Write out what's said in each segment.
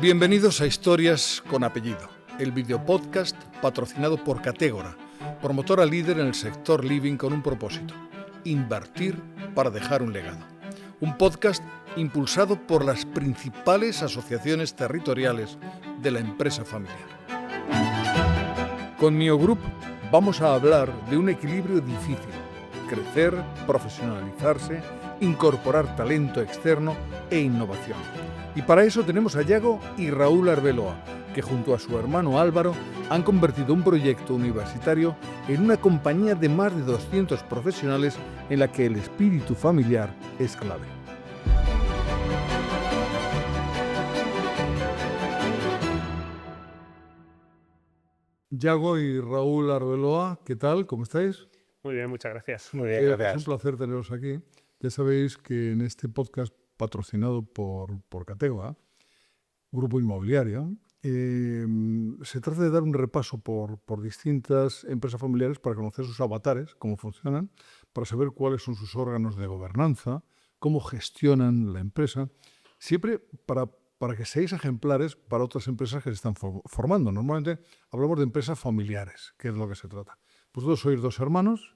Bienvenidos a Historias con Apellido, el videopodcast patrocinado por Categora, promotora líder en el sector living con un propósito: invertir para dejar un legado. Un podcast impulsado por las principales asociaciones territoriales de la empresa familiar. Con Mio Group vamos a hablar de un equilibrio difícil: crecer, profesionalizarse, incorporar talento externo e innovación. Y para eso tenemos a Yago y Raúl Arbeloa, que junto a su hermano Álvaro han convertido un proyecto universitario en una compañía de más de 200 profesionales en la que el espíritu familiar es clave. Yago y Raúl Arbeloa, ¿qué tal? ¿Cómo estáis? Muy bien, muchas gracias. Muy bien, gracias. Es un placer teneros aquí. Ya sabéis que en este podcast patrocinado por Categora, Grupo Inmobiliario, se trata de dar un repaso por distintas empresas familiares para conocer sus avatares, cómo funcionan, para saber cuáles son sus órganos de gobernanza, cómo gestionan la empresa, siempre para que seáis ejemplares para otras empresas que se están formando. Normalmente hablamos de empresas familiares, que es lo que se trata. Vosotros sois dos hermanos,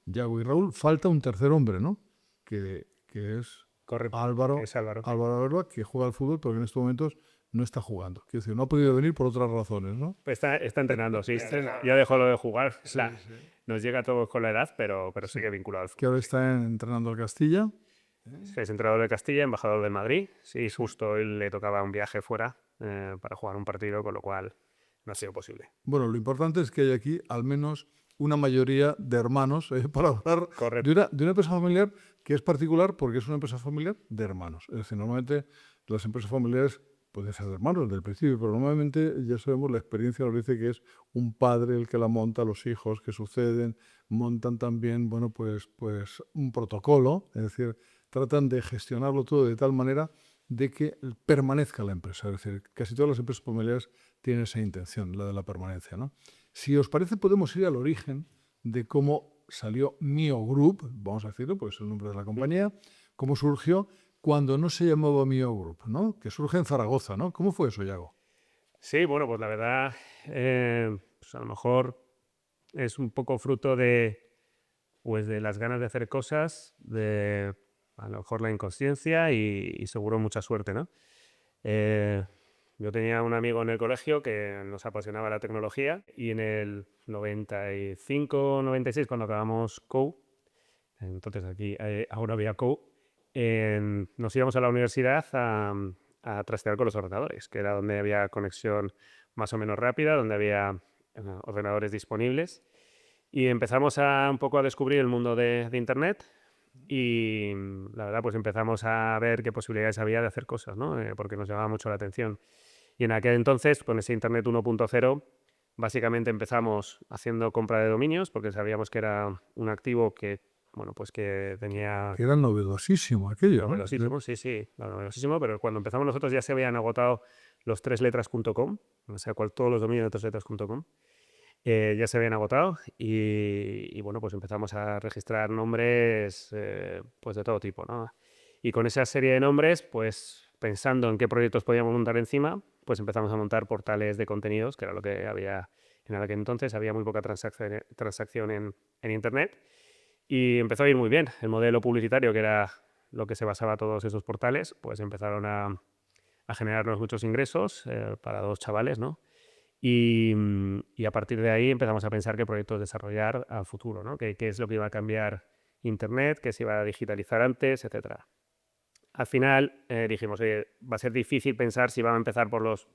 Yago y Raúl. Falta un tercer hombre, ¿no? Que es Correcto. Álvaro. Es Álvaro. Álvaro Arbeloa, que juega al fútbol, pero que en estos momentos no está jugando. Quiero decir, no ha podido venir por otras razones, ¿no? Pues está entrenando, sí. Ya dejó lo de jugar. Sí. Nos llega a todos con la edad, pero sigue vinculado al Que fútbol. ahora está entrenando al Castilla. Es entrenador de Castilla, embajador del Madrid. Sí, justo hoy le tocaba un viaje fuera para jugar un partido, con lo cual no ha sido posible. Bueno, lo importante es que hay aquí al menos una mayoría de hermanos para hablar Correcto. de una empresa familiar que es particular porque es una empresa familiar de hermanos. Es decir, normalmente las empresas familiares pueden ser de hermanos desde el principio, pero normalmente ya sabemos, la experiencia nos dice que es un padre el que la monta, los hijos que suceden, montan también, bueno, pues un protocolo, es decir, tratan de gestionarlo todo de tal manera de que permanezca la empresa. Es decir, casi todas las empresas familiares tienen esa intención, la de la permanencia, ¿no? Si os parece, podemos ir al origen de cómo salió Mio Group, vamos a decirlo, pues es el nombre de la compañía, cómo surgió cuando no se llamaba Mio Group, ¿no? Que surge en Zaragoza, ¿no? ¿Cómo fue eso, Yago? Sí, bueno, pues la verdad, pues a lo mejor es un poco fruto de las ganas de hacer cosas, de a lo mejor la inconsciencia y seguro mucha suerte, ¿no? Yo tenía un amigo en el colegio que nos apasionaba la tecnología y en el 95, 96, cuando acabamos COU, entonces aquí aún había COU, nos íbamos a la universidad a trastear con los ordenadores, que era donde había conexión más o menos rápida, donde había ordenadores disponibles, y empezamos un poco a descubrir el mundo de Internet. Y la verdad, pues empezamos a ver qué posibilidades había de hacer cosas, ¿no? Porque nos llamaba mucho la atención. Y en aquel entonces, con ese Internet 1.0, básicamente empezamos haciendo compra de dominios, porque sabíamos que era un activo que, bueno, pues que tenía... Que era novedosísimo aquello, ¿no? Novedosísimo, sí, novedosísimo, pero cuando empezamos nosotros ya se habían agotado los tresletras.com, o sea, todos los dominios de tresletras.com. Ya se habían agotado y bueno, pues empezamos a registrar nombres pues de todo tipo, ¿no? Y con esa serie de nombres, pues pensando en qué proyectos podíamos montar encima, pues empezamos a montar portales de contenidos, que era lo que había en aquel entonces. Había muy poca transacción en Internet y empezó a ir muy bien. El modelo publicitario, que era lo que se basaba todos esos portales, pues empezaron a generarnos muchos ingresos para dos chavales, ¿no? Y a partir de ahí empezamos a pensar qué proyectos desarrollar al futuro, ¿no? ¿Qué es lo que iba a cambiar Internet, qué se iba a digitalizar antes, etcétera? Al final dijimos, oye, va a ser difícil pensar si vamos a empezar por los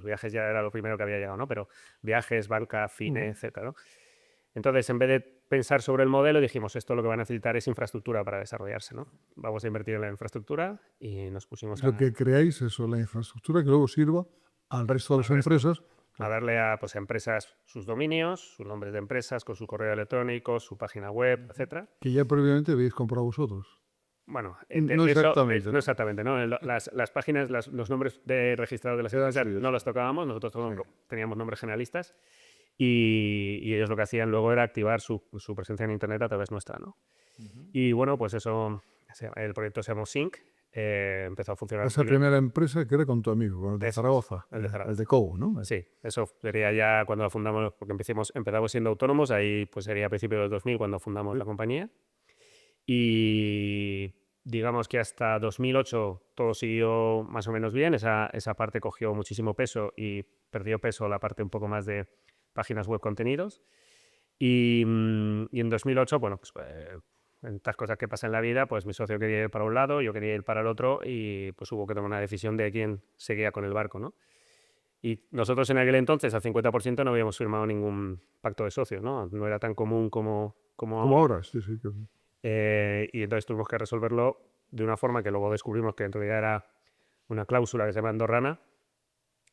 viajes, ya era lo primero que había llegado, ¿no? Pero viajes, banca, cine, etcétera, ¿no? Entonces, en vez de pensar sobre el modelo, dijimos, esto lo que va a necesitar es infraestructura para desarrollarse, ¿no? Vamos a invertir en la infraestructura y nos pusimos Lo que creáis, eso, la infraestructura que luego sirva al resto de las empresas. A darle a empresas sus dominios, sus nombres de empresas, con su correo electrónico, su página web, etcétera. Que ya previamente habéis comprado vosotros. Bueno, No exactamente. No exactamente, ¿no? Las páginas, los nombres de registrados de las empresas no los tocábamos, nosotros teníamos nombres generalistas y ellos lo que hacían luego era activar su presencia en Internet a través nuestra, ¿no? Y bueno, pues eso, el proyecto se llamó Sync empezó a funcionar. Esa primera empresa que era con tu amigo, con el de Eso es, Zaragoza, el de Zaragoza. el de Cobo, ¿no? Sí, eso sería ya cuando la fundamos, porque empezamos siendo autónomos, ahí pues sería a principios del 2000 cuando fundamos la compañía. Y digamos que hasta 2008 todo siguió más o menos bien, esa parte cogió muchísimo peso y perdió peso la parte un poco más de páginas web contenidos. Y en 2008, bueno, pues en estas cosas que pasan en la vida, pues mi socio quería ir para un lado, yo quería ir para el otro y pues hubo que tomar una decisión de quién seguía con el barco, ¿no? Y nosotros en aquel entonces, al 50%, no habíamos firmado ningún pacto de socios, ¿no? No era tan común como Como ahora. ahora, sí, sí. Y entonces tuvimos que resolverlo de una forma que luego descubrimos que en realidad era una cláusula que se llama andorrana,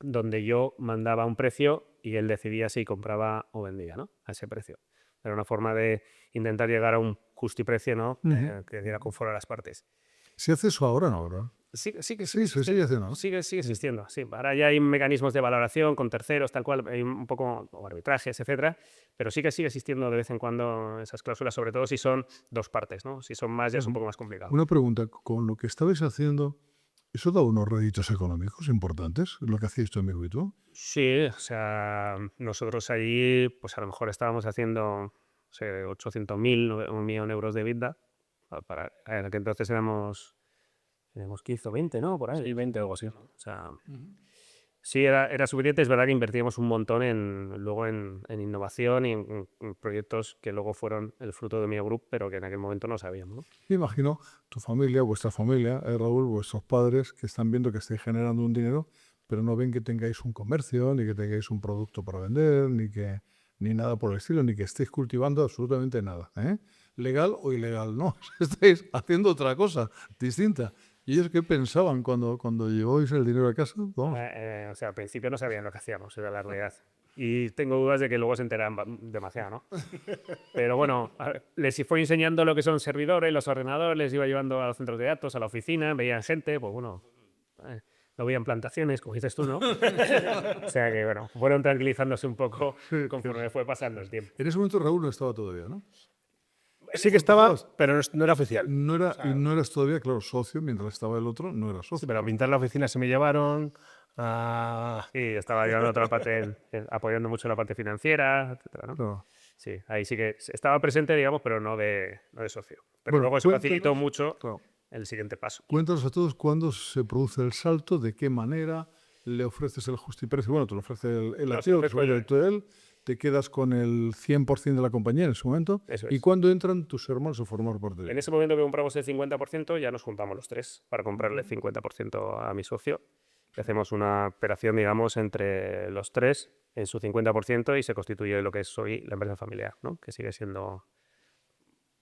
donde yo mandaba un precio y él decidía si compraba o vendía, ¿no? A ese precio. Era una forma de intentar llegar a un justiprecio, ¿no? Que diera confort a las partes. ¿Se hace eso ahora o no, verdad? Sí, Sí, se sigue haciendo, ¿no? sigue existiendo, sí. Ahora ya hay mecanismos de valoración con terceros, tal cual, hay un poco o arbitrajes, etcétera, pero sí que sigue existiendo de vez en cuando esas cláusulas, sobre todo si son dos partes, ¿no? Si son más ya es un poco más complicado. Una pregunta, con lo que estabais haciendo, ¿eso da unos réditos económicos importantes, lo que hacéis tu amigo y tú? Sí, o sea, nosotros ahí, pues a lo mejor estábamos haciendo, no sé, 800.000, 1.000.000 euros de EBITDA, en aquel entonces éramos 15 o 20, ¿no? Por ahí. Sí, 20 o algo así. O sea, sí, era suficiente. Es verdad que invertíamos un montón luego en innovación y en proyectos que luego fueron el fruto de Mio Group, pero que en aquel momento no sabíamos, ¿no? Me imagino tu familia, vuestra familia, Raúl, vuestros padres, que están viendo que estáis generando un dinero, pero no ven que tengáis un comercio, ni que tengáis un producto para vender, ni nada por el estilo, ni que estéis cultivando absolutamente nada, ¿eh? Legal o ilegal, no, estáis haciendo otra cosa distinta. ¿Y ellos qué pensaban cuando lleváis el dinero a casa? Vamos. O sea, al principio no sabían lo que hacíamos, era la realidad. Y tengo dudas de que luego se enteran demasiado, ¿no? Pero bueno, les fue enseñando lo que son servidores, los ordenadores, les iba llevando a los centros de datos, a la oficina, veían gente, pues bueno, lo veían plantaciones, como dices tú, ¿no? O sea que, bueno, fueron tranquilizándose un poco conforme fue pasando el tiempo. En ese momento Raúl no estaba todavía, ¿no? Sí que estaba, pero no era oficial. No era, y no eras todavía, claro, socio, mientras estaba el otro, no era socio. Sí, pero a pintar la oficina se me llevaron. Sí, estaba llevando otra parte, apoyando mucho la parte financiera, etcétera, ¿no? Claro. Sí, ahí sí que estaba presente, digamos, pero no de socio. Pero Bueno, luego eso cuéntanos, facilitó mucho claro. el siguiente paso. Cuéntanos a todos cuándo se produce el salto, de qué manera le ofreces el justiprecio. Bueno, te lo ofrece el activo, que es el director de él, te quedas con el 100% de la compañía en ese momento. Eso ¿Y es. cuándo entran tus hermanos a formar parte de En él? ese momento que compramos el 50%, ya nos juntamos los tres para comprarle el 50% a mi socio. Y hacemos una operación, digamos, entre los tres en su 50% y se constituye lo que es hoy la empresa familiar, ¿no? Que sigue siendo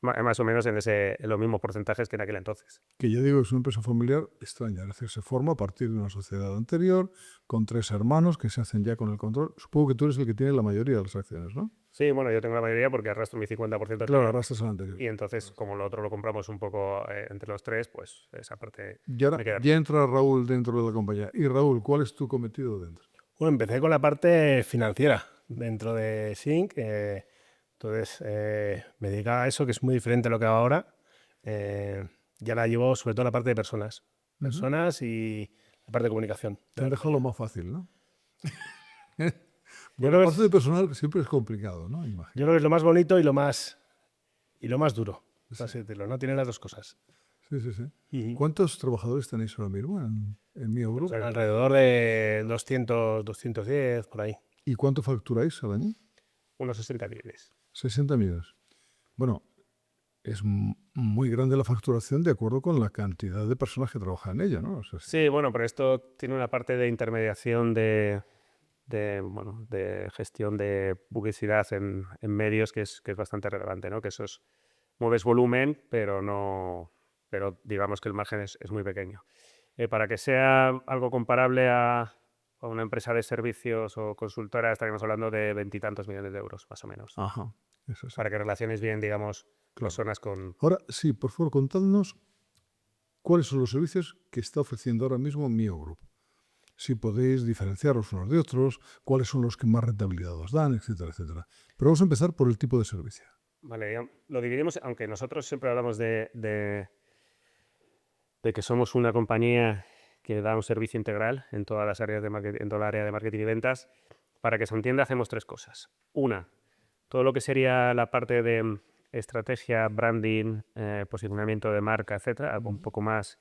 más o menos en los mismos porcentajes que en aquel entonces. Que ya digo, es una empresa familiar extraña, es decir, se forma a partir de una sociedad anterior, con 3 hermanos que se hacen ya con el control. Supongo que tú eres el que tiene la mayoría de las acciones, ¿no? Sí, bueno, yo tengo la mayoría porque arrastro mi 50%. Claro, arrastras al anterior. Y entonces, como lo otro lo compramos un poco entre los tres, pues esa parte Y ahora me queda. ya entra Raúl dentro de la compañía. Y Raúl, ¿cuál es tu cometido dentro? Bueno, empecé con la parte financiera dentro de Sync. Entonces, me dedicaba a eso, que es muy diferente a lo que hago ahora. Ya la llevo sobre todo la parte de personas. Personas y la parte de comunicación. Te han dejado lo más fácil, ¿no? Yo La creo, parte de personal siempre es complicado, ¿no? Imagino. yo creo que es lo más bonito y lo más duro, por así decirlo, ¿no? Tiene las dos cosas. Sí, sí, sí. ¿Cuántos trabajadores tenéis ahora mismo en Mio Group? Alrededor de 200, 210, por ahí. ¿Y cuánto facturáis al año? Unos 60 millones. 60 millones. Bueno, es muy grande la facturación de acuerdo con la cantidad de personas que trabajan en ella, ¿no? O sea, Sí, bueno, pero esto tiene una parte de intermediación de gestión de publicidad en medios que es bastante relevante, ¿no? Que mueves volumen, pero digamos que el margen es muy pequeño. Para que sea algo comparable a una empresa de servicios o consultora, estaríamos hablando de 20 y tantos millones de euros, más o menos. Ajá. Eso sí. Para que relaciones bien, digamos, personas con... Ahora, sí, por favor, contadnos cuáles son los servicios que está ofreciendo ahora mismo Mio Group. Si podéis diferenciaros unos de otros, cuáles son los que más rentabilidad os dan, etcétera, etcétera. Pero vamos a empezar por el tipo de servicio. Vale, lo dividimos, aunque nosotros siempre hablamos de de que somos una compañía que da un servicio integral en todas las áreas de en toda la área de marketing y ventas. Para que se entienda, hacemos 3 cosas. Una, todo lo que sería la parte de estrategia, branding, posicionamiento de marca, etcétera, algo un poco más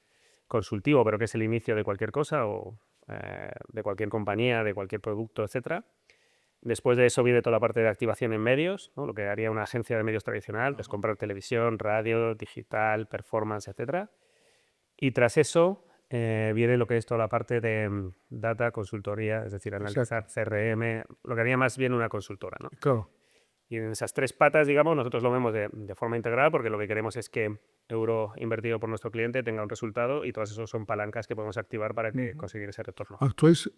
consultivo, pero que es el inicio de cualquier cosa o de cualquier compañía, de cualquier producto, etcétera. Después de eso viene toda la parte de activación en medios, ¿no? Lo que haría una agencia de medios tradicional, es comprar televisión, radio, digital, performance, etcétera. Y tras eso viene lo que es toda la parte de data, consultoría, es decir, analizar CRM, lo que haría más bien una consultora, ¿no? Claro. Y en esas 3 patas, digamos, nosotros lo vemos de forma integral porque lo que queremos es que euro invertido por nuestro cliente tenga un resultado y todas esas son palancas que podemos activar para que conseguir ese retorno. ¿Actuáis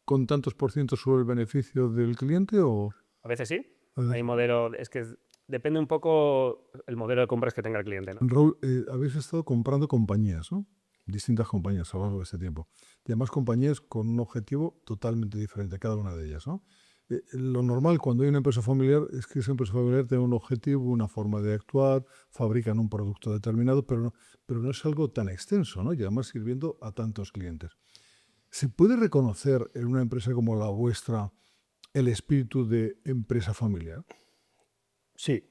con tantos por ciento sobre el beneficio del cliente o...? A veces sí. A veces. Hay modelo, es que depende un poco el modelo de compras que tenga el cliente, ¿no? Raúl, habéis estado comprando compañías, ¿no? Distintas compañías a lo largo de este tiempo. Y además compañías con un objetivo totalmente diferente, cada una de ellas, ¿no? Lo normal cuando hay una empresa familiar es que esa empresa familiar tenga un objetivo, una forma de actuar, fabrican un producto determinado, pero no es algo tan extenso, ¿no? Y además sirviendo a tantos clientes. ¿Se puede reconocer en una empresa como la vuestra el espíritu de empresa familiar? Sí.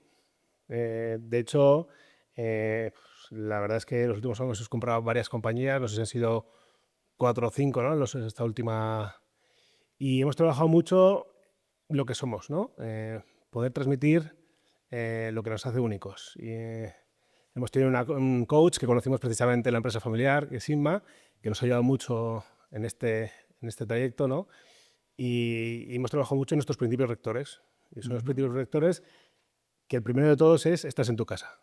De hecho, la verdad es que en los últimos años hemos comprado varias compañías, no sé si han sido 4 o 5, ¿no? Esta última. Y hemos trabajado mucho lo que somos, ¿no? Poder transmitir lo que nos hace únicos. Y, hemos tenido un coach que conocimos precisamente en la empresa familiar, que es Inma, que nos ha ayudado mucho en este trayecto, ¿no? Y hemos trabajado mucho en nuestros principios rectores. Y son los principios rectores que el primero de todos es estás en tu casa.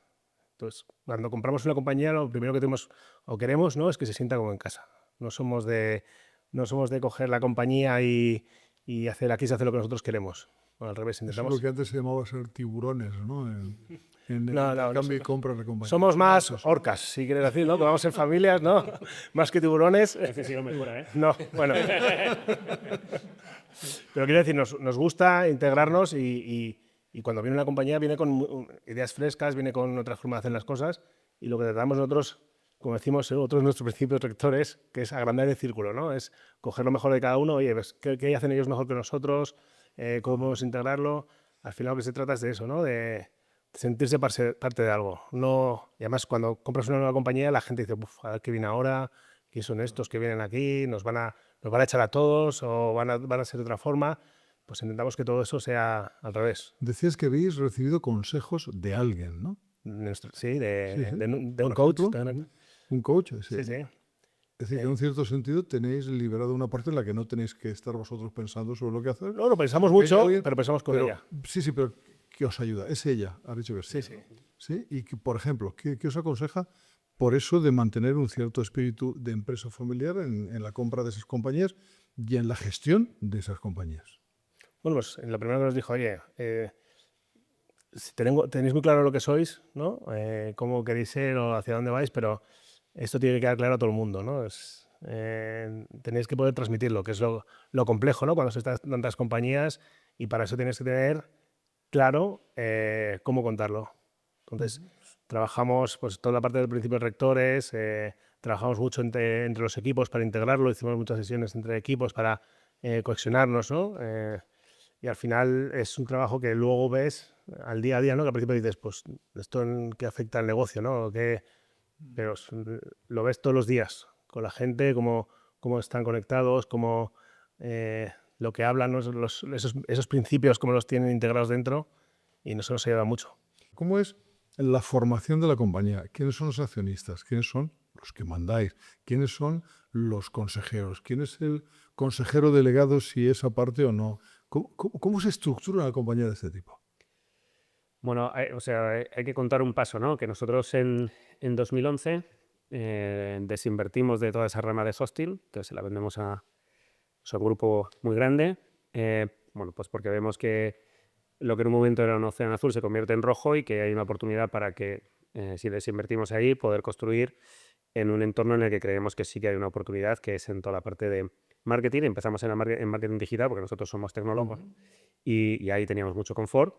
Entonces, cuando compramos una compañía, lo primero que tenemos o queremos, ¿no?, es que se sienta como en casa. No somos de coger la compañía y aquí se hace lo que nosotros queremos. Bueno, al revés, intentamos. Es lo que antes se llamaba ser tiburones, ¿no? En No, cambio y compra de compañía. Somos más orcas, si quieres decir, ¿no? Que vamos en familias, ¿no? Más que tiburones. Ese sí lo mejora, ¿eh? No, bueno. Pero quiero decir, nos gusta integrarnos y cuando viene una compañía viene con ideas frescas, viene con otra forma de hacer las cosas y lo que tratamos nosotros, como decimos, otros de nuestros principios rectores, que es agrandar el círculo, ¿no? Es coger lo mejor de cada uno, oye, pues, ¿qué hacen ellos mejor que nosotros? ¿Cómo podemos integrarlo? Al final lo que se trata es de eso, ¿no? De sentirse parte de algo. No, y además cuando compras una nueva compañía la gente dice, a ver qué viene ahora, quién son estos que vienen aquí, nos van a echar a todos o van a ser de otra forma. Pues intentamos que todo eso sea al revés. Decías que habéis recibido consejos de alguien, ¿no? Sí, de un coach. ¿Un coach? Sí, sí. Es decir, que en un cierto sentido tenéis liberado una parte en la que no tenéis que estar vosotros pensando sobre lo que hacer. No, lo pensamos mucho, pero pensamos con ella. Sí, pero ¿qué os ayuda? Es ella, ha dicho que sí. Sí, sí. ¿Sí? Y que, por ejemplo, ¿qué os aconseja por eso de mantener un cierto espíritu de empresa familiar en la compra de esas compañías y en la gestión de esas compañías? Bueno, pues lo primero que nos dijo, oye, tenéis muy claro lo que sois, ¿no? Cómo queréis ser o hacia dónde vais, pero esto tiene que quedar claro a todo el mundo, ¿no? Tenéis que poder transmitirlo, que es lo complejo, ¿no? Cuando se está en tantas compañías y para eso tienes que tener claro cómo contarlo. Entonces, trabajamos pues, toda la parte de principios rectores, trabajamos mucho entre los equipos para integrarlo, hicimos muchas sesiones entre equipos para cohesionarnos, ¿no? Y al final es un trabajo que luego ves al día a día, ¿no? Que al principio dices, pues, ¿esto en qué afecta al negocio, ¿no? Pero lo ves todos los días con la gente, cómo están conectados, cómo lo que hablan, ¿no? esos principios, cómo los tienen integrados dentro, y eso nos ayuda mucho. ¿Cómo es la formación de la compañía? ¿Quiénes son los accionistas? ¿Quiénes son los que mandáis? ¿Quiénes son los consejeros? ¿Quién es el consejero delegado, si es aparte o no? ¿Cómo se estructura una compañía de este tipo? Bueno, hay que contar un paso, ¿no? Que nosotros en 2011 desinvertimos de toda esa rama de hosting, entonces se la vendemos a un grupo muy grande, bueno, pues porque vemos que lo que en un momento era un océano azul se convierte en rojo y que hay una oportunidad para que, si desinvertimos ahí, poder construir en un entorno en el que creemos que sí que hay una oportunidad, que es en toda la parte de marketing. Empezamos en marketing digital porque nosotros somos tecnólogos y ahí teníamos mucho confort,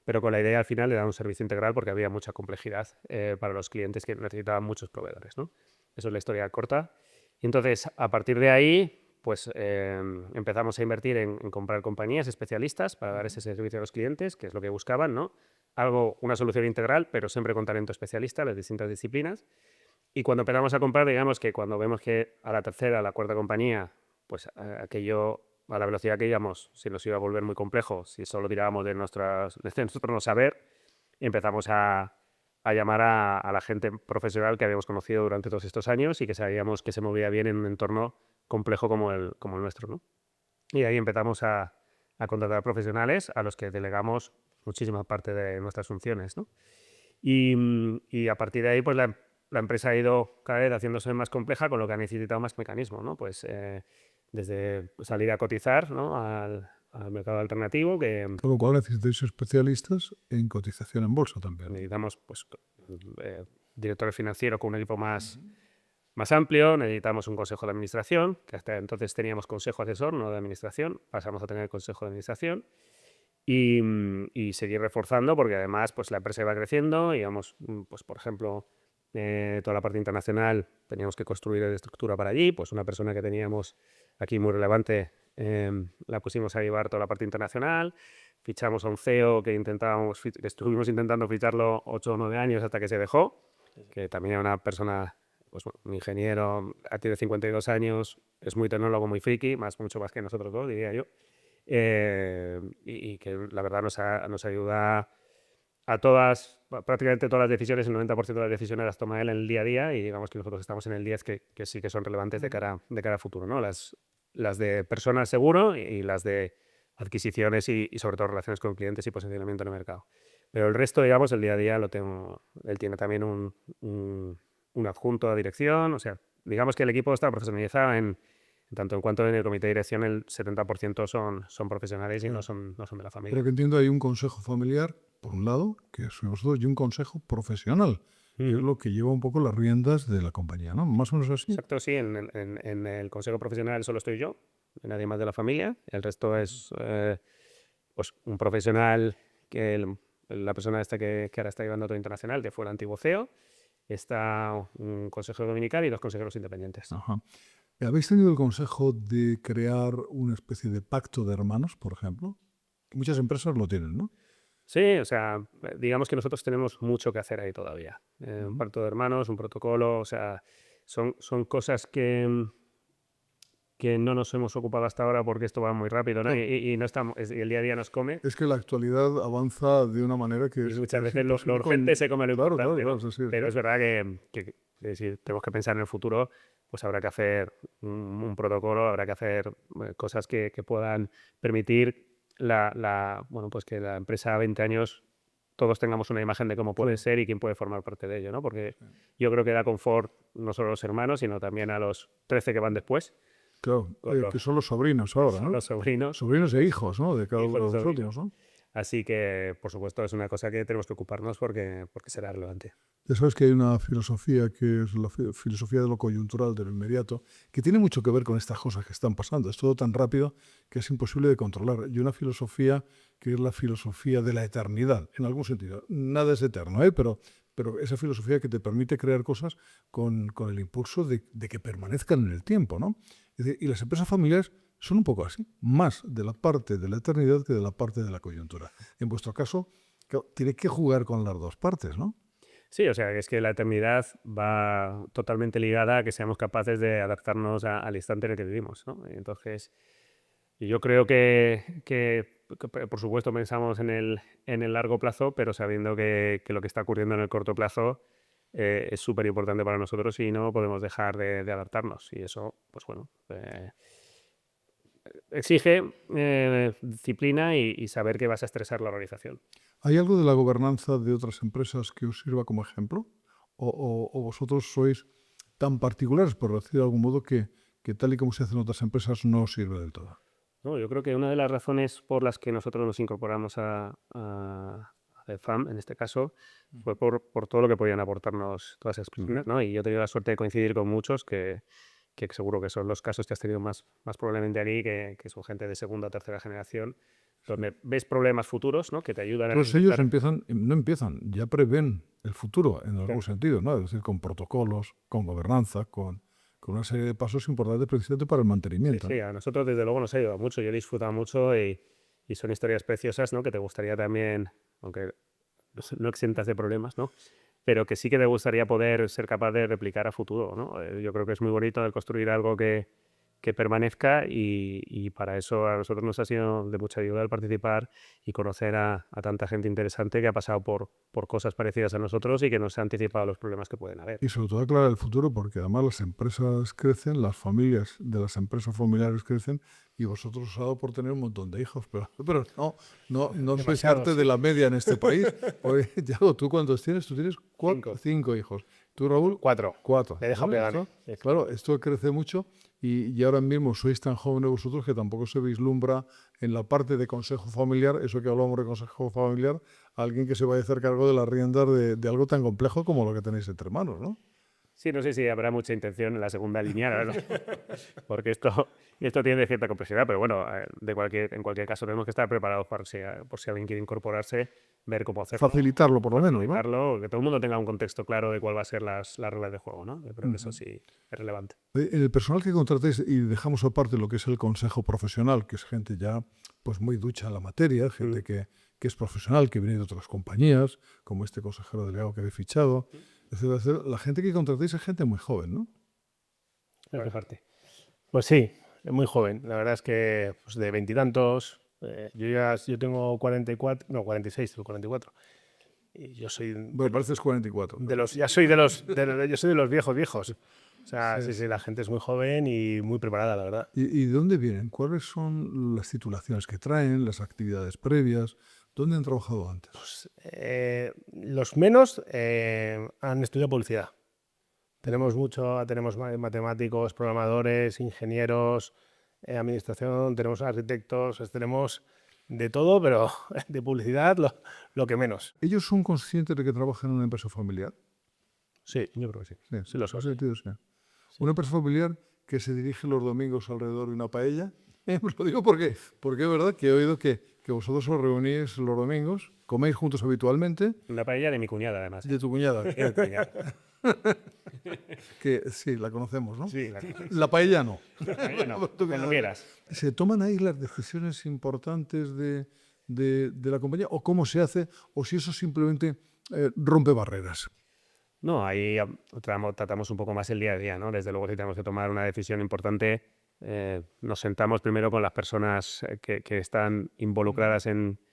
pero con la idea al final de dar un servicio integral porque había mucha complejidad para los clientes que necesitaban muchos proveedores, ¿no? Eso es la historia corta. Y entonces, a partir de ahí, pues empezamos a invertir en comprar compañías especialistas para dar ese servicio a los clientes, que es lo que buscaban, ¿no? Algo, una solución integral, pero siempre con talento especialista en las distintas disciplinas. Y cuando empezamos a comprar, digamos que cuando vemos que a la tercera, a la cuarta compañía, pues aquello, a la velocidad que íbamos, se nos iba a volver muy complejo, si solo tirábamos de nosotros no saber, empezamos a llamar a la gente profesional que habíamos conocido durante todos estos años y que sabíamos que se movía bien en un entorno complejo como el nuestro, ¿no? Y ahí empezamos a contratar profesionales a los que delegamos muchísima parte de nuestras funciones, ¿no? Y a partir de ahí, pues la empresa ha ido cada vez haciéndose más compleja, con lo que ha necesitado más mecanismos, ¿no? Pues desde salir a cotizar, ¿no? al mercado alternativo, que Con lo cual necesitáis especialistas en cotización en bolsa también. necesitamos pues, directores financieros con un equipo más amplio, necesitamos un consejo de administración, que hasta entonces teníamos consejo asesor, no de administración, pasamos a tener consejo de administración. Y seguir reforzando, porque además pues, la empresa iba creciendo y íbamos, pues, por ejemplo, toda la parte internacional teníamos que construir estructura para allí, pues una persona que teníamos aquí muy relevante la pusimos a llevar toda la parte internacional, fichamos a un CEO que estuvimos intentando ficharlo 8 o 9 años hasta que se dejó, que también era una persona, pues bueno, un ingeniero, tiene 52 años, es muy tecnólogo, muy friki, mucho más que nosotros dos, diría yo. Y que la verdad nos ayuda a prácticamente todas las decisiones, el 90% de las decisiones las toma él en el día a día y digamos que nosotros estamos en el día que sí que son relevantes de cara a futuro, ¿no? Las de personas seguro y las de adquisiciones y sobre todo relaciones con clientes y posicionamiento en el mercado. Pero el resto, digamos, el día a día él tiene también un adjunto a dirección, o sea, digamos que el equipo está profesionalizado en tanto en cuanto en el comité de dirección el 70% son profesionales y no son de la familia. Pero que entiendo hay un consejo familiar, por un lado, que sois vosotros, y un consejo profesional, que es lo que lleva un poco las riendas de la compañía, ¿no? Más o menos así. Exacto, sí. En el consejo profesional solo estoy yo, nadie más de la familia. El resto es pues un profesional la persona esta que ahora está llevando todo internacional, que fue el antiguo CEO. Está un consejo dominical y 2 consejeros independientes. Ajá. ¿Habéis tenido el consejo de crear una especie de pacto de hermanos, por ejemplo? Muchas empresas lo tienen, ¿no? Sí, o sea, digamos que nosotros tenemos mucho que hacer ahí todavía. Un pacto de hermanos, un protocolo, o sea, son cosas que no nos hemos ocupado hasta ahora porque esto va muy rápido, ¿no? Claro. Y no estamos, y el día a día nos come. Es que la actualidad avanza de una manera que Y muchas veces imposible lo urgente se come lo Claro, importante, claro, ¿no? claro, sí, sí. Pero es verdad que si tenemos que pensar en el futuro, pues habrá que hacer un protocolo, habrá que hacer cosas que puedan permitir bueno, pues que la empresa a 20 años todos tengamos una imagen de cómo puede ser y quién puede formar parte de ello, ¿no? Porque yo creo que da confort no solo a los hermanos, sino también a los 13 que van después, Claro, Con los- que son los sobrinos ahora, ¿no? los sobrinos. Sobrinos e hijos, ¿no? De cada Hijos uno y de los sobrinos. últimos, ¿no? Así que, por supuesto, es una cosa que tenemos que ocuparnos porque será relevante. Ya sabes que hay una filosofía que es la filosofía de lo coyuntural, de lo inmediato, que tiene mucho que ver con estas cosas que están pasando. Es todo tan rápido que es imposible de controlar. Y una filosofía que es la filosofía de la eternidad, en algún sentido. Nada es eterno, ¿eh? Pero esa filosofía que te permite crear cosas con el impulso de que permanezcan en el tiempo, ¿no? Es decir, y las empresas familiares son un poco así, más de la parte de la eternidad que de la parte de la coyuntura. En vuestro caso, claro, tiene que jugar con las dos partes, ¿no? Sí, o sea, es que la eternidad va totalmente ligada a que seamos capaces de adaptarnos al instante en el que vivimos, ¿no? Entonces, yo creo que, por supuesto, pensamos en el largo plazo, pero sabiendo que lo que está ocurriendo en el corto plazo es súper importante para nosotros y no podemos dejar de adaptarnos. Y eso, pues bueno, exige disciplina y saber que vas a estresar la organización. ¿Hay algo de la gobernanza de otras empresas que os sirva como ejemplo? ¿O vosotros sois tan particulares, por decir de algún modo, que tal y como se hace en otras empresas no os sirve del todo? No, yo creo que una de las razones por las que nosotros nos incorporamos a FAM, en este caso, fue por todo lo que podían aportarnos todas esas personas, ¿no? Y yo he tenido la suerte de coincidir con muchos que seguro que son los casos que has tenido más probablemente aquí, que son gente de segunda o tercera generación, donde ves problemas futuros, ¿no? Que te ayudan a Todos ellos identificar. no empiezan, ya prevén el futuro en algún Claro. sentido, ¿no? Es decir, con protocolos, con gobernanza, con una serie de pasos importantes precisamente para el Sí, mantenimiento. sí, a nosotros desde luego nos ha ayudado mucho. Yo he disfrutado mucho y son historias preciosas, ¿no? Que te gustaría también, aunque no exentas de problemas, ¿no? Pero que sí que te gustaría poder ser capaz de replicar a futuro, ¿no? Yo creo que es muy bonito el construir algo que permanezca y para eso a nosotros nos ha sido de mucha ayuda el participar y conocer a tanta gente interesante que ha pasado por cosas parecidas a nosotros y que nos ha anticipado los problemas que pueden haber. Y sobre todo aclarar el futuro, porque además las empresas crecen, las familias de las empresas familiares crecen, y vosotros os ha dado por tener un montón de hijos, pero no sois parte de la media en este país. Porque, Yago, ¿tú cuántos tienes? Tú tienes cinco hijos. ¿Tú, Raúl? 4. Cuatro. Le he dejado ¿Vale? pegar. Claro, esto crece mucho y ahora mismo sois tan jóvenes vosotros que tampoco se vislumbra en la parte de consejo familiar, eso que hablamos de consejo familiar, alguien que se vaya a hacer cargo de las riendas de algo tan complejo como lo que tenéis entre manos, ¿no? Sí, no sé si habrá mucha intención en la segunda línea, la verdad, porque esto tiene cierta complejidad, pero bueno, en cualquier caso tenemos que estar preparados por si alguien quiere incorporarse, ver cómo hacerlo. Facilitarlo, por lo menos, ¿no? Facilitarlo, que todo el mundo tenga un contexto claro de cuál va a ser las reglas de juego, ¿no? Yo creo que eso sí es relevante. El personal que contratéis, y dejamos aparte lo que es el consejo profesional, que es gente ya pues muy ducha en la materia, gente que es profesional, que viene de otras compañías, como este consejero delegado que habéis fichado, etcétera, etcétera. La gente que contratéis es gente muy joven, ¿no? Esa parte. Pues sí, es muy joven. La verdad es que pues de veintitantos, yo tengo 44, no, 46, tengo 44. Y yo soy Bueno, pareces 44. yo soy de los viejos. O sea, sí, la gente es muy joven y muy preparada, la verdad. ¿Y de dónde vienen? ¿Cuáles son las titulaciones que traen, las actividades previas? ¿Dónde han trabajado antes? Los menos han estudiado publicidad. Tenemos matemáticos, programadores, ingenieros, administración, tenemos arquitectos, tenemos de todo, pero de publicidad lo que menos. ¿Ellos son conscientes de que trabajan en una empresa familiar? Sí, yo creo que sí. Sí, Sí, lo son. en ese sentido, sí. Una empresa familiar que se dirige los domingos alrededor de una paella. Lo digo porque es verdad que he oído que vosotros os reunís los domingos, coméis juntos habitualmente. Una paella de mi cuñada, además. De tu cuñada. De mi cuñada. Que sí, la conocemos, ¿no? Sí, La paella no. no, cuando quieras. ¿Se toman ahí las decisiones importantes de la compañía? ¿O cómo se hace? ¿O si eso simplemente rompe barreras? No, ahí tratamos un poco más el día a día, ¿no? Desde luego, si tenemos que tomar una decisión importante, nos sentamos primero con las personas que están involucradas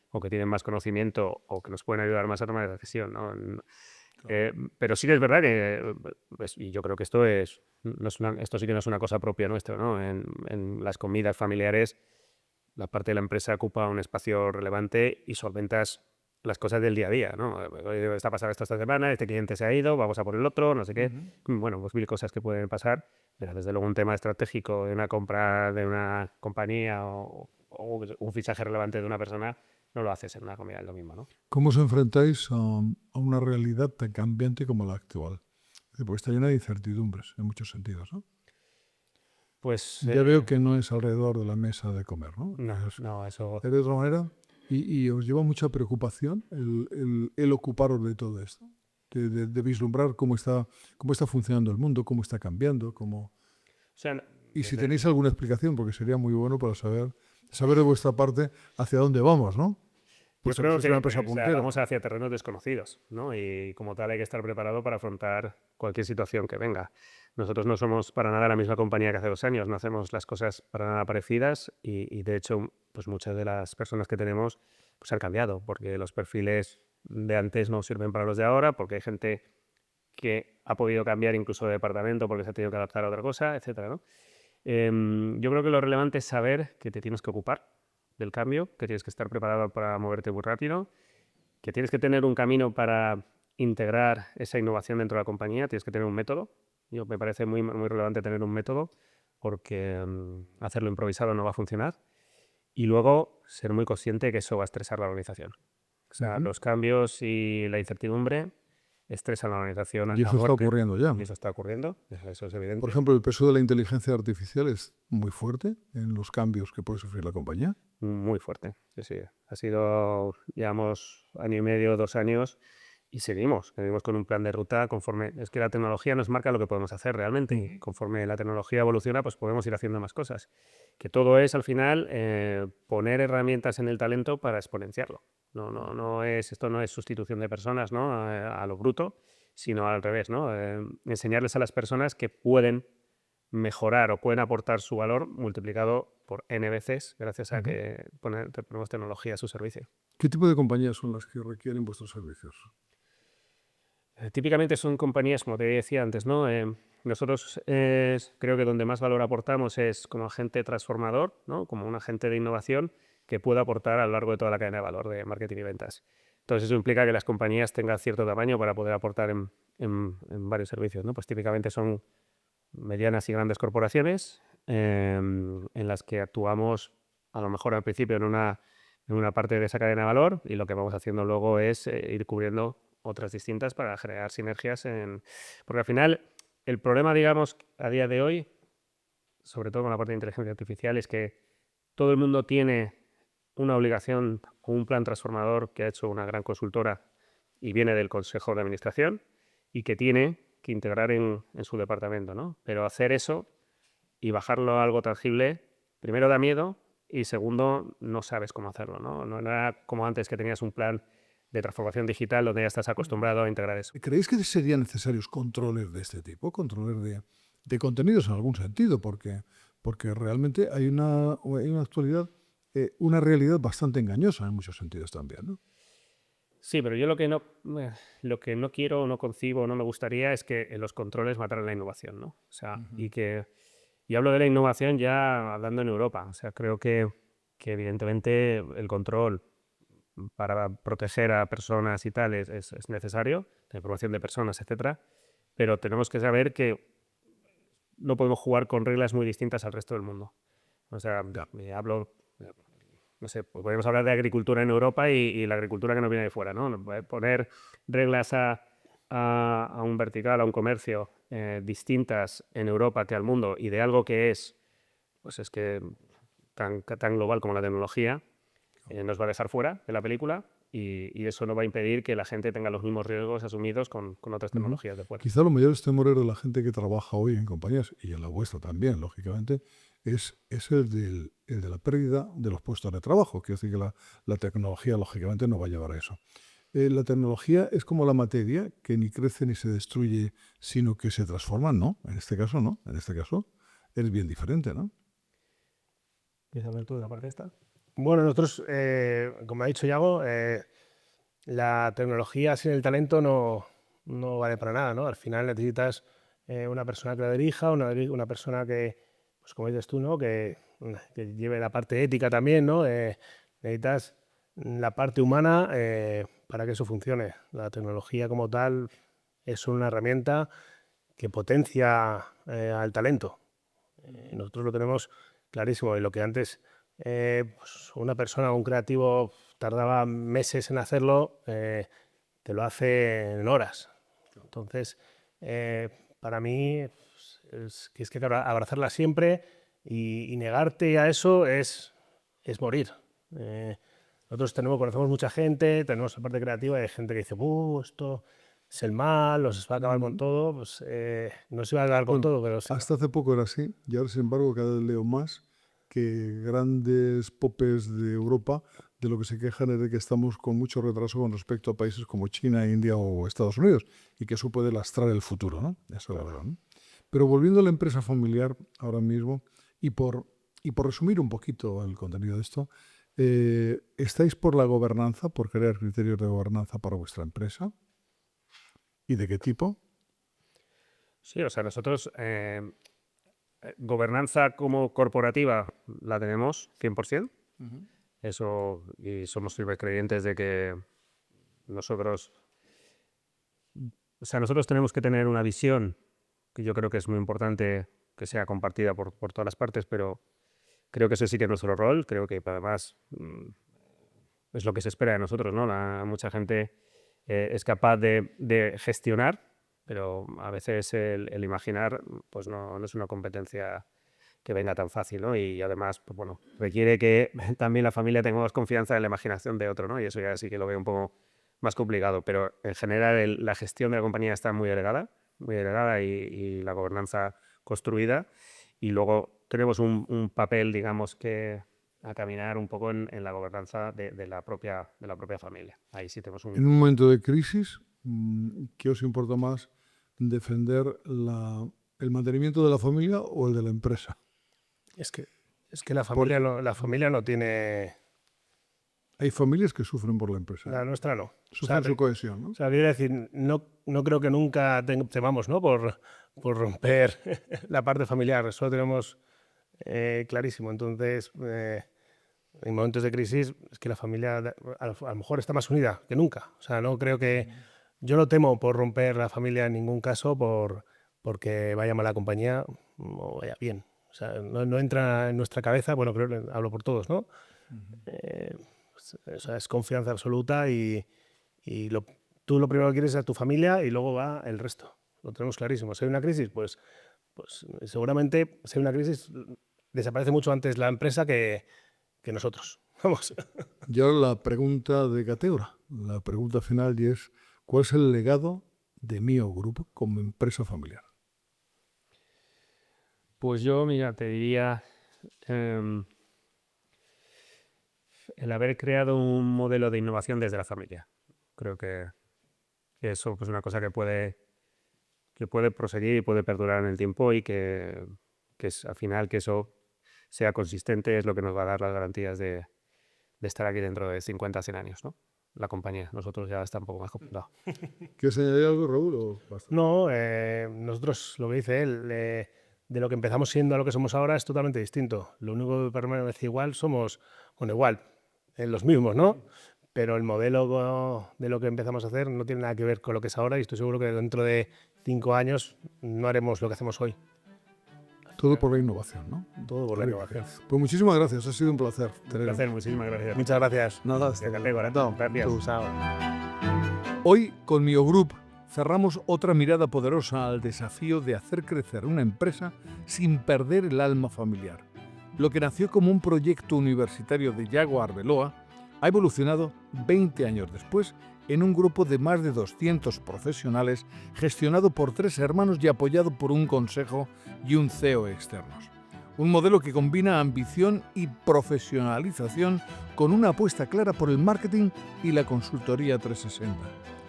o que tienen más conocimiento o que nos pueden ayudar más a tomar la decisión, ¿no? Pero sí que es verdad que, y yo creo que esto sí que no es una cosa propia nuestra, ¿no? En las comidas familiares, la parte de la empresa ocupa un espacio relevante y solventas las cosas del día a día, ¿no? Oye, está pasando esto esta semana, este cliente se ha ido, vamos a por el otro, no sé qué. Bueno, pues mil cosas que pueden pasar, pero desde luego un tema estratégico de una compra de una compañía o un fichaje relevante de una persona no lo haces en una comida del domingo, ¿no? ¿Cómo os enfrentáis a una realidad tan cambiante como la actual? Porque está llena de incertidumbres en muchos sentidos, ¿no? Pues Ya veo que no es alrededor de la mesa de comer, ¿no? no, eso... ¿Es de otra manera? ¿Y os lleva mucha preocupación el ocuparos de todo esto? De vislumbrar cómo está funcionando el mundo, cómo está cambiando, y si tenéis alguna explicación, porque sería muy bueno para saber de vuestra parte hacia dónde vamos, ¿no? Pues yo creo es que una empresa puntera. vamos hacia terrenos desconocidos, ¿no? Y como tal hay que estar preparado para afrontar cualquier situación que venga. Nosotros no somos para nada la misma compañía que hace 2 años, no hacemos las cosas para nada parecidas y de hecho pues muchas de las personas que tenemos pues han cambiado porque los perfiles de antes no sirven para los de ahora, porque hay gente que ha podido cambiar incluso de departamento porque se ha tenido que adaptar a otra cosa, etcétera, ¿no? Yo creo que lo relevante es saber que te tienes que ocupar del cambio, que tienes que estar preparado para moverte muy rápido, que tienes que tener un camino para integrar esa innovación dentro de la compañía, tienes que tener un método. Yo me parece muy, muy relevante tener un método porque hacerlo improvisado no va a funcionar. Y luego ser muy consciente de que eso va a estresar la organización. O sea, los cambios y la incertidumbre estresan a la organización. Y eso está ocurriendo ya. Y eso está ocurriendo, eso es evidente. Por ejemplo, el peso de la inteligencia artificial es muy fuerte en los cambios que puede sufrir la compañía. Muy fuerte, sí, sí. Llevamos año y medio, 2 años y seguimos con un plan de ruta conforme, es que la tecnología nos marca lo que podemos hacer realmente y conforme la tecnología evoluciona, pues podemos ir haciendo más cosas. Que todo es al final poner herramientas en el talento para exponenciarlo. Esto no es sustitución de personas, ¿no? A lo bruto, sino al revés, ¿no? Enseñarles a las personas que pueden mejorar o pueden aportar su valor multiplicado por N veces gracias a que ponemos tecnología a su servicio. ¿Qué tipo de compañías son las que requieren vuestros servicios? Típicamente son compañías, como te decía antes, ¿no? Nosotros creo que donde más valor aportamos es como agente transformador, ¿no? Como un agente de innovación que pueda aportar a lo largo de toda la cadena de valor de marketing y ventas. Entonces eso implica que las compañías tengan cierto tamaño para poder aportar en varios servicios, ¿no? Pues típicamente son medianas y grandes corporaciones en las que actuamos a lo mejor al principio en una parte de esa cadena de valor y lo que vamos haciendo luego es ir cubriendo otras distintas para generar sinergias. Porque al final el problema, digamos, a día de hoy, sobre todo con la parte de inteligencia artificial, es que todo el mundo tiene una obligación o un plan transformador que ha hecho una gran consultora y viene del consejo de administración y que tiene que integrar en su departamento, ¿no? Pero hacer eso y bajarlo a algo tangible, primero da miedo y segundo no sabes cómo hacerlo, ¿no? No era como antes que tenías un plan de transformación digital donde ya estás acostumbrado a integrar eso. ¿Creéis que serían necesarios controles de este tipo? Controles de contenidos en algún sentido, porque realmente hay una actualidad, una realidad bastante engañosa en muchos sentidos también, ¿no? Sí, pero yo lo que no quiero, no concibo, no me gustaría es que los controles mataran la innovación, ¿no? O sea, y hablo de la innovación ya hablando en Europa. O sea, creo que evidentemente el control para proteger a personas y tal es necesario, la información de personas, etcétera, pero tenemos que saber que no podemos jugar con reglas muy distintas al resto del mundo. O sea, no sé, pues podemos hablar de agricultura en Europa y la agricultura que nos viene de fuera, ¿no? Poner reglas a un vertical, a un comercio distintas en Europa que al mundo y de algo que pues es que tan global como la tecnología, nos va a dejar fuera de la película y eso no va a impedir que la gente tenga los mismos riesgos asumidos con otras tecnologías de fuera. Quizá los mayores temores de la gente que trabaja hoy en compañías, y en la vuestra también, lógicamente, es el de la pérdida de los puestos de trabajo. Quiero decir que la tecnología, lógicamente, no va a llevar a eso. La tecnología es como la materia, que ni crece ni se destruye, sino que se transforma, ¿no? En este caso, no. En este caso es bien diferente, ¿no? ¿Quieres hablar tú de la parte esta? Bueno, nosotros, como ha dicho Yago, la tecnología sin el talento no vale para nada, ¿no? Al final necesitas una persona que la dirija, una persona que, pues como dices tú, ¿no? Que lleve la parte ética también, ¿no? Necesitas la parte humana para que eso funcione. La tecnología como tal es una herramienta que potencia al talento. Nosotros lo tenemos clarísimo. Y lo que antes pues una persona, un creativo, tardaba meses en hacerlo, te lo hace en horas. Entonces, para mí, es que abrazarla siempre y negarte a eso es morir. Nosotros conocemos mucha gente, tenemos la parte creativa y hay gente que dice, esto es el mal, os va a acabar con todo. Pues no se va a acabar con todo, pero sí. Hasta hace poco era así, y ahora, sin embargo, cada vez leo más que grandes popes de Europa de lo que se quejan es de que estamos con mucho retraso con respecto a países como China, India o Estados Unidos, y que eso puede lastrar el futuro, ¿no? Eso lo veo, ¿no? Pero volviendo a la empresa familiar ahora mismo, y por resumir un poquito el contenido de esto, ¿estáis por la gobernanza, por crear criterios de gobernanza para vuestra empresa? ¿Y de qué tipo? Sí, o sea, nosotros gobernanza como corporativa la tenemos 100%. Eso, y somos firmes creyentes de que nosotros tenemos que tener una visión que yo creo que es muy importante que sea compartida por todas las partes, pero creo que ese sí que es nuestro rol. Creo que además es lo que se espera de nosotros, ¿no? Mucha gente es capaz de gestionar, pero a veces el imaginar pues no es una competencia que venga tan fácil, ¿no? Y además, pues bueno, requiere que también la familia tengamos confianza en la imaginación de otro, ¿no? Y eso ya sí que lo veo un poco más complicado, pero en general la gestión de la compañía está muy delegada y la gobernanza construida, y luego tenemos un papel, digamos, que a caminar un poco en la gobernanza de la propia familia. Ahí sí tenemos En un momento de crisis, ¿qué os importa más, defender el mantenimiento de la familia o el de la empresa? Es que la familia no tiene... Hay familias que sufren por la empresa. La nuestra no. Sufren su cohesión, ¿no? O sea, quiero decir, no creo que nunca temamos, ¿no? por romper la parte familiar. Eso lo tenemos clarísimo. Entonces, en momentos de crisis, es que la familia a lo mejor está más unida que nunca. O sea, no creo que... Yo no temo por romper la familia en ningún caso porque vaya mal la compañía o vaya bien. O sea, no entra en nuestra cabeza, bueno, creo que hablo por todos, ¿no? O sea, es confianza absoluta y tú lo primero que quieres es a tu familia y luego va el resto. Lo tenemos clarísimo. Si hay una crisis, pues seguramente si hay una crisis desaparece mucho antes la empresa que nosotros. Vamos. Y ahora la pregunta de Cateura, la pregunta final, y es: ¿cuál es el legado de Mio Group como empresa familiar? Pues yo, mira, te diría el haber creado un modelo de innovación desde la familia. Creo que eso es una cosa que puede proseguir y puede perdurar en el tiempo, y que es, al final, que eso sea consistente es lo que nos va a dar las garantías de estar aquí dentro de 50, 100 años, ¿no? La compañía. Nosotros ya está un poco más complicado. ¿Quieres añadir algo, Raúl, o basta? No, nosotros, lo que dice él, de lo que empezamos siendo a lo que somos ahora es totalmente distinto. Lo único que permanece igual somos, bueno, igual, los mismos, ¿no? Pero el modelo de lo que empezamos a hacer no tiene nada que ver con lo que es ahora, y estoy seguro que dentro de 5 años no haremos lo que hacemos hoy. Todo por la innovación, ¿no? Todo por la innovación. Pues muchísimas gracias, ha sido un placer. Un placer, muchísimas gracias. Muchas gracias. Nada, Gracias. Hoy, con Mio Group, cerramos otra mirada poderosa al desafío de hacer crecer una empresa sin perder el alma familiar. Lo que nació como un proyecto universitario de Yago Arbeloa ha evolucionado 20 años después en un grupo de más de 200 profesionales, gestionado por 3 hermanos y apoyado por un consejo y un CEO externos. Un modelo que combina ambición y profesionalización con una apuesta clara por el marketing y la consultoría 360,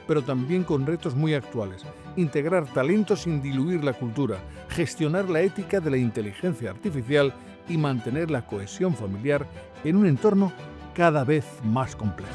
pero también con retos muy actuales: integrar talento sin diluir la cultura, gestionar la ética de la inteligencia artificial y mantener la cohesión familiar en un entorno cada vez más complejo.